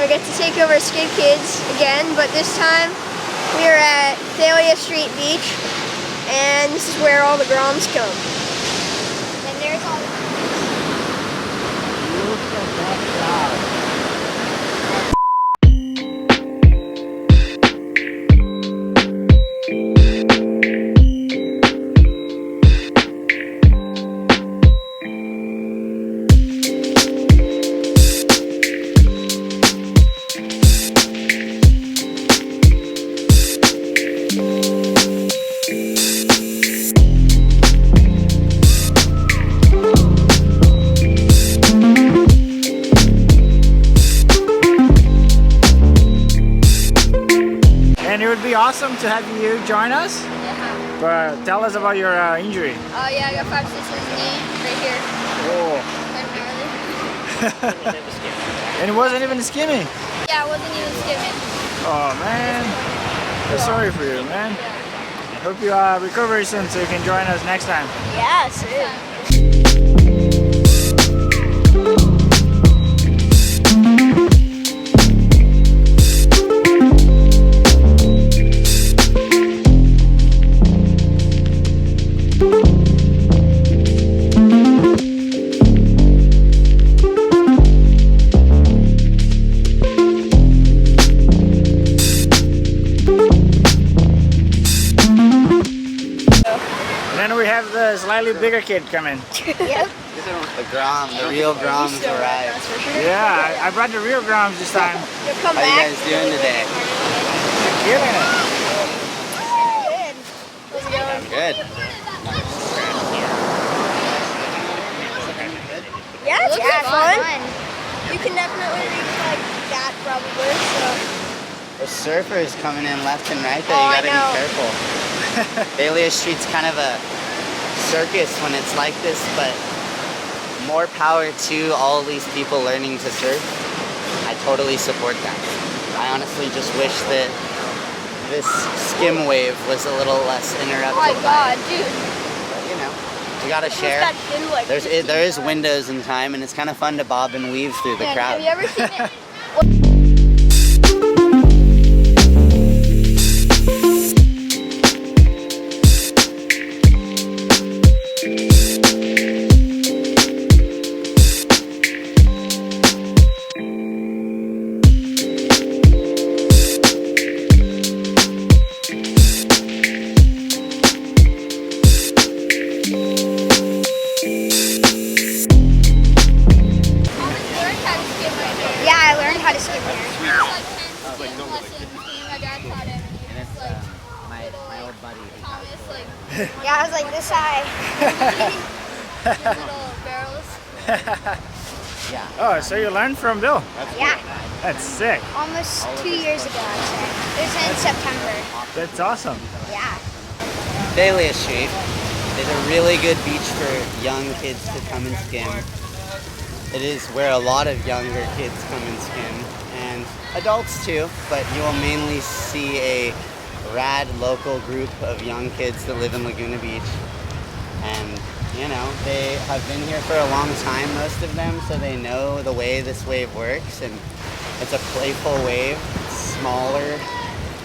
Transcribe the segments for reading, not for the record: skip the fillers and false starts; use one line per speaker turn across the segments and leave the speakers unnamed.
we get to take over Skid Kids again, but this time we are at Thalia Street Beach, and this is where all the groms come. And there's all the
awesome to have you join us.
Yeah.
But tell us about your injury.
Oh yeah, I got 5 stitches in the knee right here.
Oh. And it wasn't even skimming.
Yeah, it wasn't even skimming.
Oh man, I'm sorry for you, man.
Yeah.
Hope you recover soon so you can join us next time.
Yeah, soon.
The slightly bigger kid coming.
Yep.
The real groms arrived.
Yeah, I brought the real groms this time.
How are you guys doing today?
Killing it.
Good.
Yeah, it's fun. You can definitely reach like that probably. So.
The surfers coming in left and right there, you gotta be careful. Thalia Street's kind of a circus when it's like this, but more power to all these people learning to surf. I totally support that. I honestly just wish that this skim wave was a little less interrupted.
Oh my god, dude.
But, you know, we gotta share. There is windows in time, and it's kind of fun to bob and weave through the crowd.
Have you ever seen it? Yeah, I was like this high. Little barrels.
Yeah.
Oh, so you learned from Bill?
Yeah.
That's sick.
Almost 2 years ago, I'd say. It was in September.
That's awesome.
Yeah.
Thalia Street is a really good beach for young kids to come and skim. It is where a lot of younger kids come and skim, and adults too, but you will mainly see a rad local group of young kids that live in Laguna Beach. And you know, they have been here for a long time, most of them, so they know the way this wave works, and it's a playful wave. It's smaller,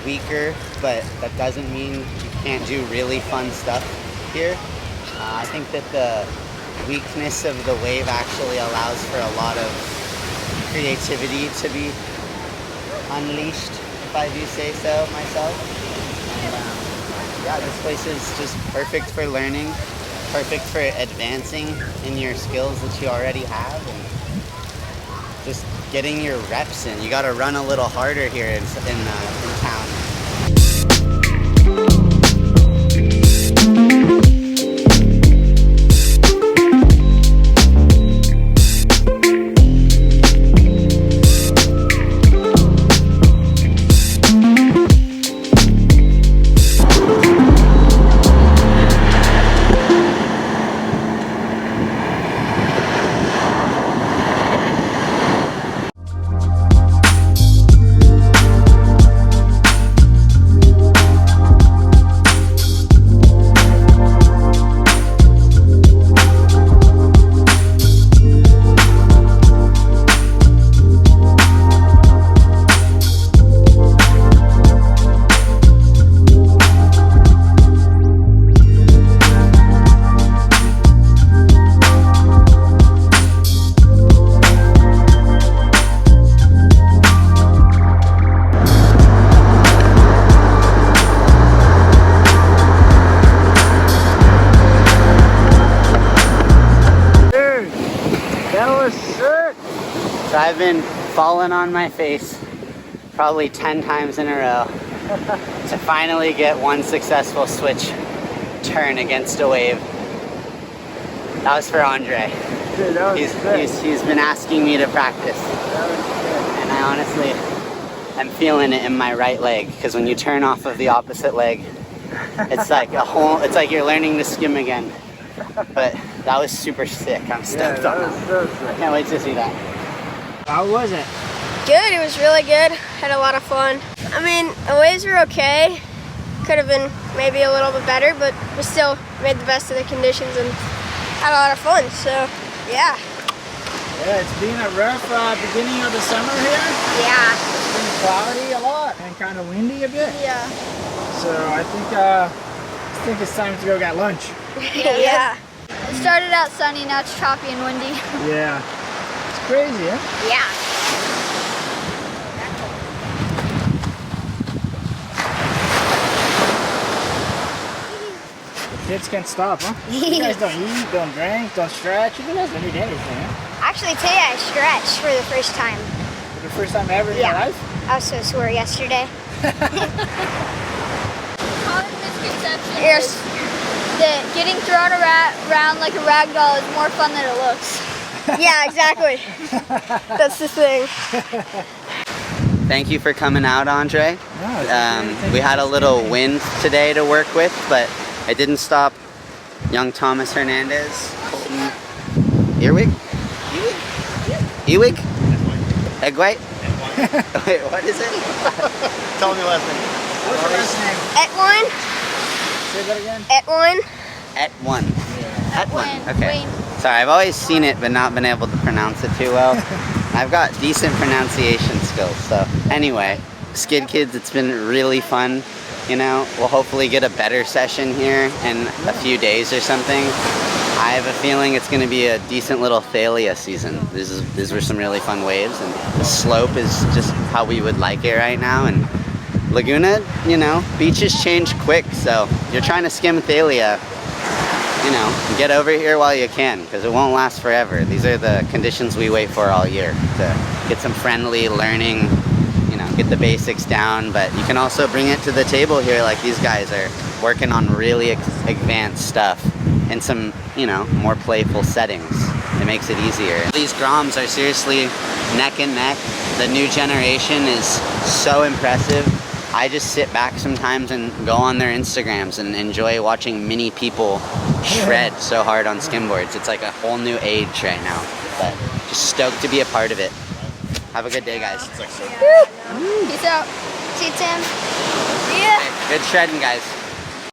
weaker, but that doesn't mean you can't do really fun stuff here. I think that the weakness of the wave actually allows for a lot of creativity to be unleashed, if I do say so myself. And, yeah, this place is just perfect for learning, perfect for advancing in your skills that you already have, and just getting your reps in. You got to run a little harder here in town.
Oh shit!
So I've been falling on my face probably 10 times in a row to finally get one successful switch turn against a wave. That was for Andre.
Dude, that was sick.
He's been asking me to practice.
That was sick.
And I honestly, I'm feeling it in my right leg, because when you turn off of the opposite leg, it's like it's like you're learning to skim again. But that was super sick. I'm stoked on that.
So sick.
I can't wait to see that.
How was it?
Good, it was really good. Had a lot of fun. I mean, the waves were okay. Could have been maybe a little bit better, but we still made the best of the conditions and had a lot of fun, so yeah.
Yeah, it's been a rough beginning of the summer here.
Yeah.
It's been cloudy a lot and kind of windy a bit.
Yeah.
So I think it's time to go get lunch.
Yeah.
It started out sunny, now it's choppy and windy.
Yeah. It's crazy, huh?
Yeah.
Kids can't stop, huh? You guys don't eat, don't drink, don't stretch. You guys don't eat anything, huh?
Actually, today I stretched for the first time.
For the first time ever in your life?
I was so sore yesterday.
Common misconception
Yes.
is that getting thrown around like a rag doll is more fun than it looks.
Yeah, exactly. That's the thing.
Thank you for coming out, Andre.
No,
We had a little wind today to work with, but it didn't stop young Thomas Hernandez, Colton 𝐂𝐎𝐒𝐿𝐿? 𝐂𝐒𝐒𝐿? Wait, what is it?
Tell me last name. What's your last name?
𝐂𝐿1.
Say that again.
𝐂𝐿1.
𝐂𝐿1. 𝐂𝐿1. Okay.
Wayne.
Sorry, I've always seen it but not been able to pronounce it too well. I've got decent pronunciation skills. So anyway, Skid Kids, it's been really fun. You know, we'll hopefully get a better session here in a few days or something. I have a feeling it's going to be a decent little Thalia season. These were some really fun waves, and the slope is just how we would like it right now. And Laguna, you know, beaches change quick, so you're trying to skim Thalia, you know, get over here while you can, because it won't last forever. These are the conditions we wait for all year, to get some friendly learning, you know, get the basics down, but you can also bring it to the table here, like these guys are working on really advanced stuff in some, you know, more playful settings. It makes it easier. These groms are seriously neck and neck. The new generation is so impressive. I just sit back sometimes and go on their Instagrams and enjoy watching mini people shred so hard on skimboards. It's like a whole new age right now, but just stoked to be a part of it. Have a good day, guys.
Peace out.
See you, Tim.
Yeah.
Good shredding, guys.